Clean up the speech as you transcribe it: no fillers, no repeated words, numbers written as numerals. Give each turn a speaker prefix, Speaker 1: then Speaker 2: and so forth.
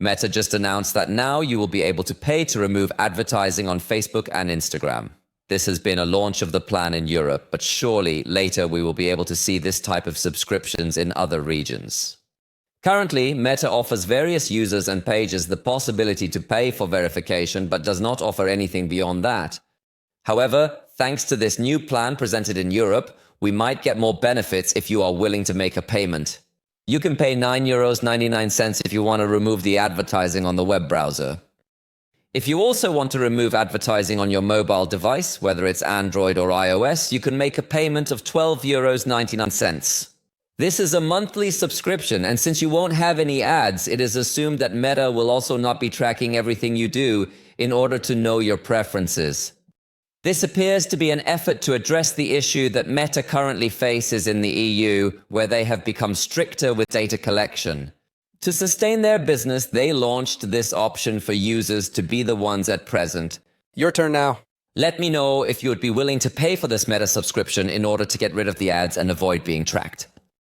Speaker 1: Meta just announced that now you will be able to pay to remove advertising on Facebook and Instagram. This has been a launch of the plan in Europe, but surely later we will be able to see this type of subscriptions in other regions. Currently, Meta offers various users and pages the possibility to pay for verification, but does not offer anything beyond that. However, thanks to this new plan presented in Europe, we might get more benefits if you are willing to make a payment. You can pay €9.99 if you want to remove the advertising on the web browser. If you also want to remove advertising on your mobile device, whether it's Android or iOS, you can make a payment of €12.99. This is a monthly subscription, and since you won't have any ads, it is assumed that Meta will also not be tracking everything you do in order to know your preferences. This appears to be an effort to address the issue that Meta currently faces in the EU, where they have become stricter with data collection. To sustain their business, they launched this option for users to be the ones at present.
Speaker 2: Your turn now.
Speaker 1: Let me know if you would be willing to pay for this Meta subscription in order to get rid of the ads and avoid being tracked.